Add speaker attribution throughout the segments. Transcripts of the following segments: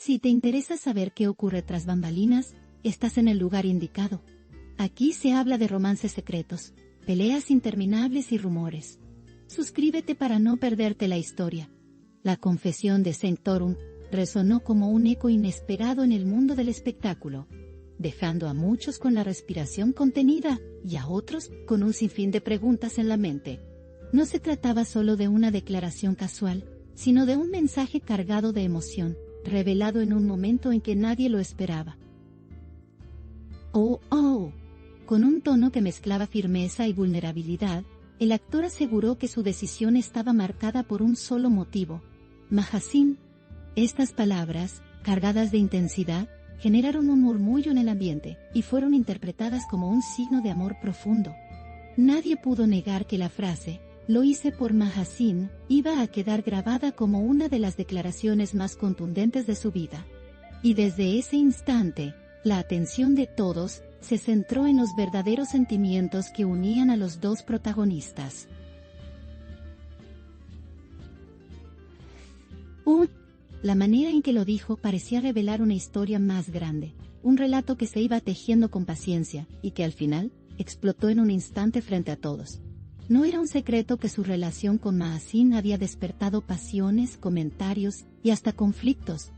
Speaker 1: Si te interesa saber qué ocurre tras bambalinas, estás en el lugar indicado. Aquí se habla de romances secretos, peleas interminables y rumores. Suscríbete para no perderte la historia. La confesión de Sanctorum resonó como un eco inesperado en el mundo del espectáculo, dejando a muchos con la respiración contenida y a otros con un sinfín de preguntas en la mente. No se trataba solo de una declaración casual, sino de un mensaje cargado de emoción, revelado en un momento en que nadie lo esperaba. Oh, oh. Con un tono que mezclaba firmeza y vulnerabilidad, el actor aseguró que su decisión estaba marcada por un solo motivo: Mahasín. Estas palabras, cargadas de intensidad, generaron un murmullo en el ambiente, y fueron interpretadas como un signo de amor profundo. Nadie pudo negar que la frase, "lo hice por Mahasín", iba a quedar grabada como una de las declaraciones más contundentes de su vida. Y desde ese instante, la atención de todos se centró en los verdaderos sentimientos que unían a los dos protagonistas. La manera en que lo dijo parecía revelar una historia más grande, un relato que se iba tejiendo con paciencia, y que al final, explotó en un instante frente a todos. No era un secreto que su relación con Mahasín había despertado pasiones, comentarios y hasta conflictos.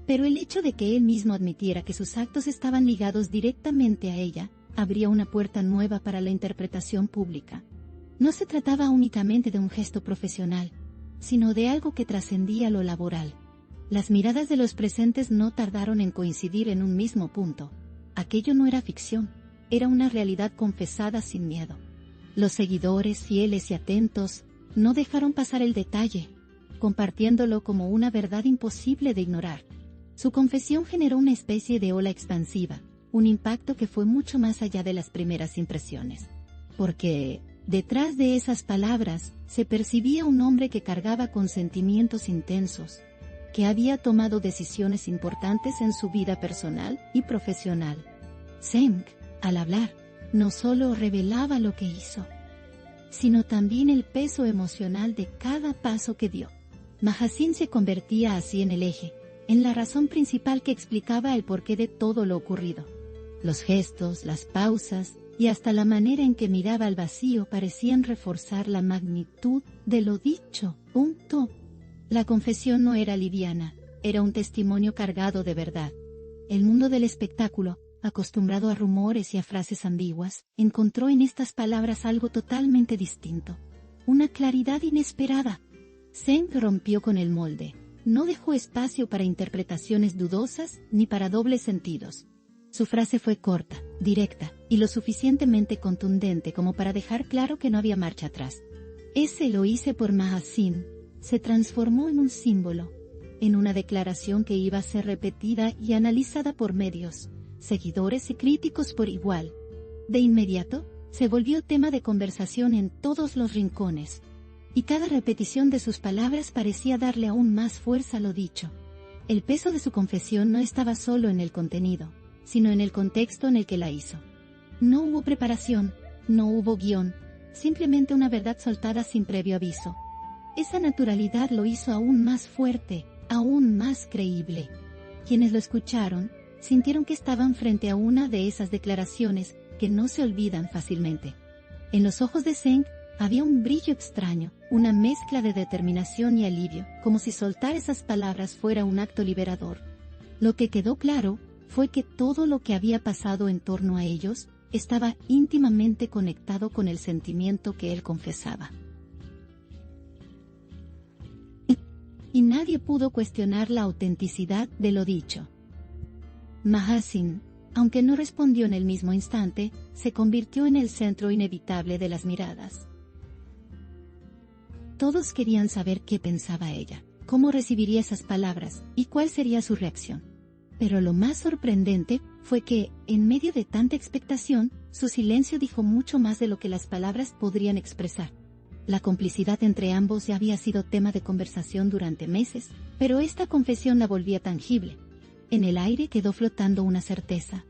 Speaker 1: Pero el hecho de que él mismo admitiera que sus actos estaban ligados directamente a ella, abría una puerta nueva para la interpretación pública. No se trataba únicamente de un gesto profesional, sino de algo que trascendía lo laboral. Las miradas de los presentes no tardaron en coincidir en un mismo punto. Aquello no era ficción, era una realidad confesada sin miedo. Los seguidores, fieles y atentos, no dejaron pasar el detalle, compartiéndolo como una verdad imposible de ignorar. Su confesión generó una especie de ola expansiva, un impacto que fue mucho más allá de las primeras impresiones. Porque, detrás de esas palabras, se percibía un hombre que cargaba con sentimientos intensos, que había tomado decisiones importantes en su vida personal y profesional. Zeng, al hablar, no solo revelaba lo que hizo, sino también el peso emocional de cada paso que dio. Mahasín se convertía así en el eje, en la razón principal que explicaba el porqué de todo lo ocurrido. Los gestos, las pausas y hasta la manera en que miraba al vacío parecían reforzar la magnitud de lo dicho. La confesión no era liviana, era un testimonio cargado de verdad. El mundo del espectáculo, acostumbrado a rumores y a frases ambiguas, encontró en estas palabras algo totalmente distinto. Una claridad inesperada. Zeng rompió con el molde. No dejó espacio para interpretaciones dudosas ni para dobles sentidos. Su frase fue corta, directa, y lo suficientemente contundente como para dejar claro que no había marcha atrás. Ese "lo hice por Mahasín" se transformó en un símbolo, en una declaración que iba a ser repetida y analizada por medios, seguidores y críticos por igual. De inmediato, se volvió tema de conversación en todos los rincones, y cada repetición de sus palabras parecía darle aún más fuerza a lo dicho. El peso de su confesión no estaba solo en el contenido, sino en el contexto en el que la hizo. No hubo preparación, no hubo guión, simplemente una verdad soltada sin previo aviso. Esa naturalidad lo hizo aún más fuerte, aún más creíble. Quienes lo escucharon, sintieron que estaban frente a una de esas declaraciones que no se olvidan fácilmente. En los ojos de Zeng había un brillo extraño, una mezcla de determinación y alivio, como si soltar esas palabras fuera un acto liberador. Lo que quedó claro fue que todo lo que había pasado en torno a ellos estaba íntimamente conectado con el sentimiento que él confesaba. Y nadie pudo cuestionar la autenticidad de lo dicho. Mahasín, aunque no respondió en el mismo instante, se convirtió en el centro inevitable de las miradas. Todos querían saber qué pensaba ella, cómo recibiría esas palabras y cuál sería su reacción. Pero lo más sorprendente fue que, en medio de tanta expectación, su silencio dijo mucho más de lo que las palabras podrían expresar. La complicidad entre ambos ya había sido tema de conversación durante meses, pero esta confesión la volvía tangible. En el aire quedó flotando una certeza.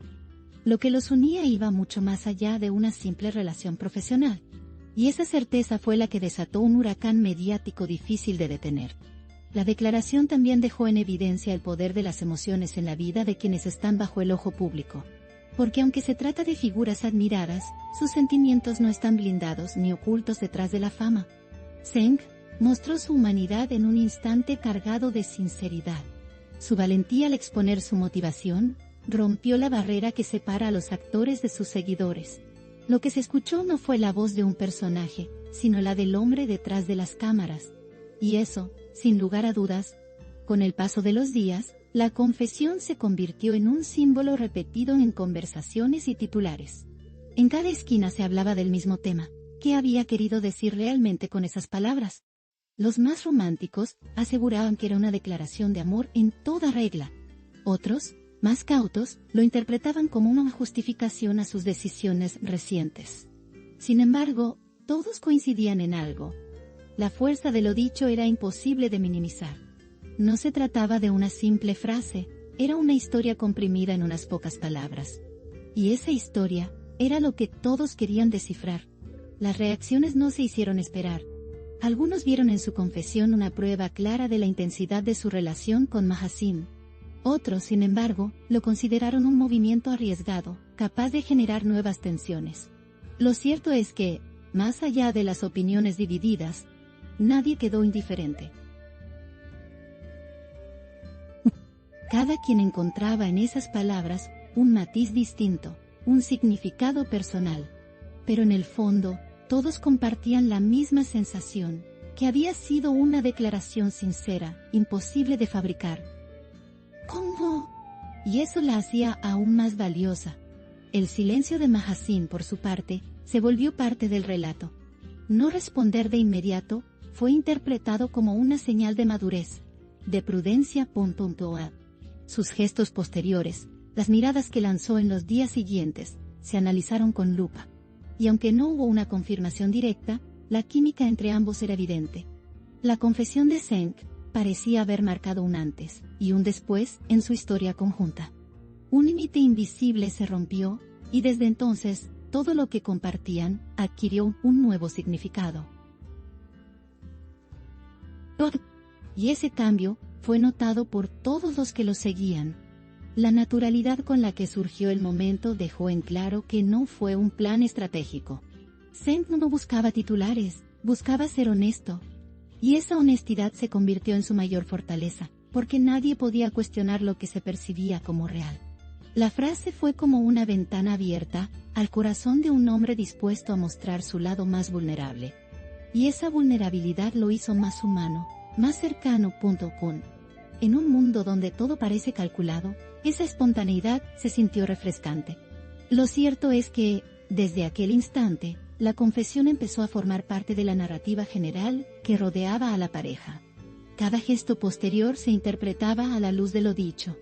Speaker 1: Lo que los unía iba mucho más allá de una simple relación profesional. Y esa certeza fue la que desató un huracán mediático difícil de detener. La declaración también dejó en evidencia el poder de las emociones en la vida de quienes están bajo el ojo público. Porque aunque se trata de figuras admiradas, sus sentimientos no están blindados ni ocultos detrás de la fama. Zeng mostró su humanidad en un instante cargado de sinceridad. Su valentía al exponer su motivación rompió la barrera que separa a los actores de sus seguidores. Lo que se escuchó no fue la voz de un personaje, sino la del hombre detrás de las cámaras. Y eso, sin lugar a dudas, con el paso de los días, la confesión se convirtió en un símbolo repetido en conversaciones y titulares. En cada esquina se hablaba del mismo tema. ¿Qué había querido decir realmente con esas palabras? Los más románticos aseguraban que era una declaración de amor en toda regla. Otros, más cautos, lo interpretaban como una justificación a sus decisiones recientes. Sin embargo, todos coincidían en algo. La fuerza de lo dicho era imposible de minimizar. No se trataba de una simple frase, era una historia comprimida en unas pocas palabras. Y esa historia era lo que todos querían descifrar. Las reacciones no se hicieron esperar. Algunos vieron en su confesión una prueba clara de la intensidad de su relación con Mahasín. Otros, sin embargo, lo consideraron un movimiento arriesgado, capaz de generar nuevas tensiones. Lo cierto es que, más allá de las opiniones divididas, nadie quedó indiferente. Cada quien encontraba en esas palabras un matiz distinto, un significado personal. Pero en el fondo, todos compartían la misma sensación, que había sido una declaración sincera, imposible de fabricar. ¿Cómo? Y eso la hacía aún más valiosa. El silencio de Mahasín, por su parte, se volvió parte del relato. No responder de inmediato fue interpretado como una señal de madurez, de prudencia. Sus gestos posteriores, las miradas que lanzó en los días siguientes, se analizaron con lupa. Y aunque no hubo una confirmación directa, la química entre ambos era evidente. La confesión de Zeng parecía haber marcado un antes y un después en su historia conjunta. Un límite invisible se rompió, y desde entonces, todo lo que compartían adquirió un nuevo significado. Y ese cambio fue notado por todos los que lo seguían. La naturalidad con la que surgió el momento dejó en claro que no fue un plan estratégico. Zeng no buscaba titulares, buscaba ser honesto. Y esa honestidad se convirtió en su mayor fortaleza, porque nadie podía cuestionar lo que se percibía como real. La frase fue como una ventana abierta al corazón de un hombre dispuesto a mostrar su lado más vulnerable. Y esa vulnerabilidad lo hizo más humano, más cercano. En un mundo donde todo parece calculado, esa espontaneidad se sintió refrescante. Lo cierto es que, desde aquel instante, la confesión empezó a formar parte de la narrativa general que rodeaba a la pareja. Cada gesto posterior se interpretaba a la luz de lo dicho.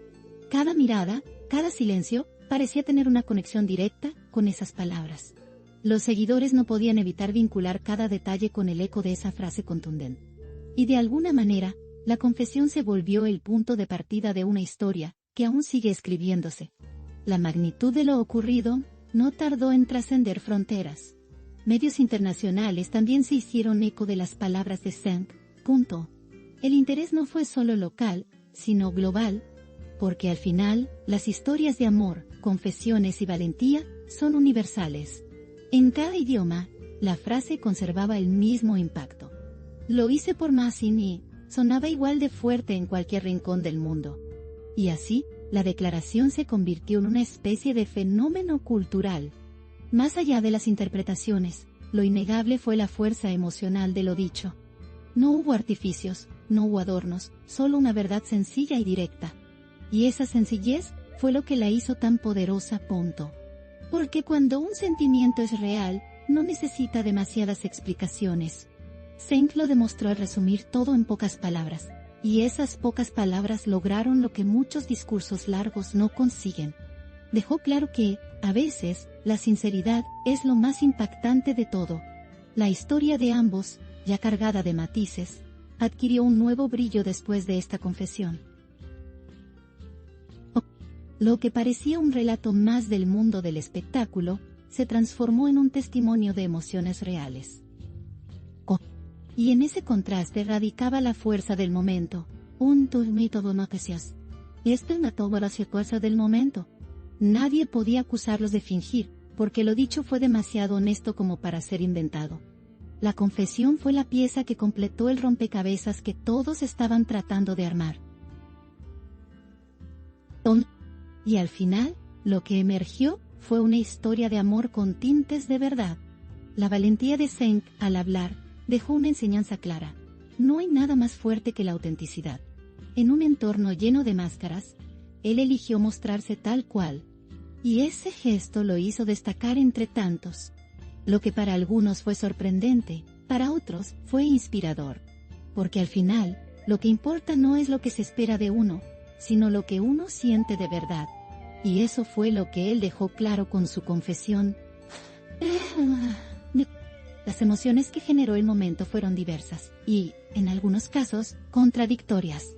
Speaker 1: Cada mirada, cada silencio, parecía tener una conexión directa con esas palabras. Los seguidores no podían evitar vincular cada detalle con el eco de esa frase contundente. Y de alguna manera, la confesión se volvió el punto de partida de una historia que aún sigue escribiéndose. La magnitud de lo ocurrido no tardó en trascender fronteras. Medios internacionales también se hicieron eco de las palabras de Zeng. El interés no fue solo local, sino global, porque al final, las historias de amor, confesiones y valentía son universales. En cada idioma, la frase conservaba el mismo impacto. Lo hice por Mahasín y sonaba igual de fuerte en cualquier rincón del mundo. Y así, la declaración se convirtió en una especie de fenómeno cultural. Más allá de las interpretaciones, lo innegable fue la fuerza emocional de lo dicho. No hubo artificios, no hubo adornos, solo una verdad sencilla y directa. Y esa sencillez fue lo que la hizo tan poderosa. Porque cuando un sentimiento es real, no necesita demasiadas explicaciones. Zeng lo demostró al resumir todo en pocas palabras, y esas pocas palabras lograron lo que muchos discursos largos no consiguen. Dejó claro que, a veces, la sinceridad es lo más impactante de todo. La historia de ambos, ya cargada de matices, adquirió un nuevo brillo después de esta confesión. Lo que parecía un relato más del mundo del espectáculo, se transformó en un testimonio de emociones reales. Y en ese contraste radicaba la fuerza del momento. Un mito de noticias. Esto es toda la fuerza del momento. Nadie podía acusarlos de fingir, porque lo dicho fue demasiado honesto como para ser inventado. La confesión fue la pieza que completó el rompecabezas que todos estaban tratando de armar. Y al final, lo que emergió fue una historia de amor con tintes de verdad. La valentía de Zeng, al hablar, dejó una enseñanza clara. No hay nada más fuerte que la autenticidad. En un entorno lleno de máscaras, él eligió mostrarse tal cual. Y ese gesto lo hizo destacar entre tantos. Lo que para algunos fue sorprendente, para otros fue inspirador. Porque al final, lo que importa no es lo que se espera de uno, sino lo que uno siente de verdad. Y eso fue lo que él dejó claro con su confesión. Las emociones que generó el momento fueron diversas, y, en algunos casos, contradictorias.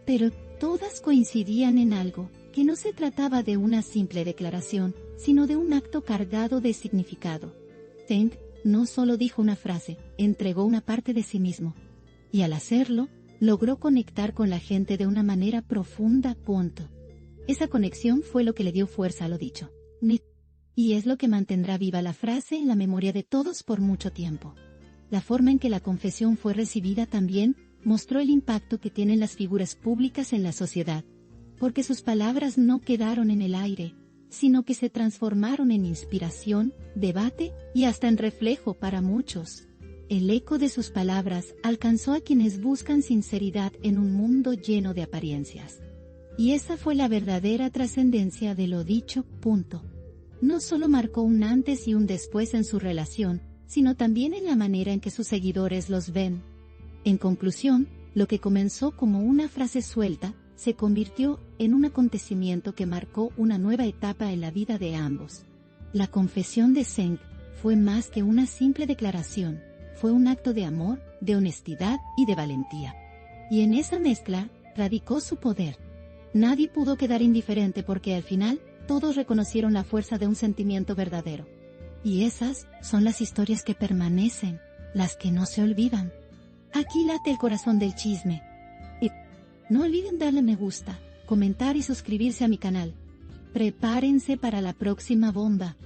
Speaker 1: Pero todas coincidían en algo, que no se trataba de una simple declaración, sino de un acto cargado de significado. Zeng no solo dijo una frase, entregó una parte de sí mismo. Y al hacerlo, logró conectar con la gente de una manera profunda. Esa conexión fue lo que le dio fuerza a lo dicho. Y es lo que mantendrá viva la frase en la memoria de todos por mucho tiempo. La forma en que la confesión fue recibida también mostró el impacto que tienen las figuras públicas en la sociedad, porque sus palabras no quedaron en el aire, sino que se transformaron en inspiración, debate y hasta en reflejo para muchos. El eco de sus palabras alcanzó a quienes buscan sinceridad en un mundo lleno de apariencias. Y esa fue la verdadera trascendencia de lo dicho. No solo marcó un antes y un después en su relación, sino también en la manera en que sus seguidores los ven. En conclusión, lo que comenzó como una frase suelta, se convirtió en un acontecimiento que marcó una nueva etapa en la vida de ambos. La confesión de Zeng fue más que una simple declaración, fue un acto de amor, de honestidad y de valentía. Y en esa mezcla, radicó su poder. Nadie pudo quedar indiferente porque al final, todos reconocieron la fuerza de un sentimiento verdadero. Y esas son las historias que permanecen, las que no se olvidan. Aquí late el corazón del chisme. Y no olviden darle me gusta, comentar y suscribirse a mi canal. Prepárense para la próxima bomba.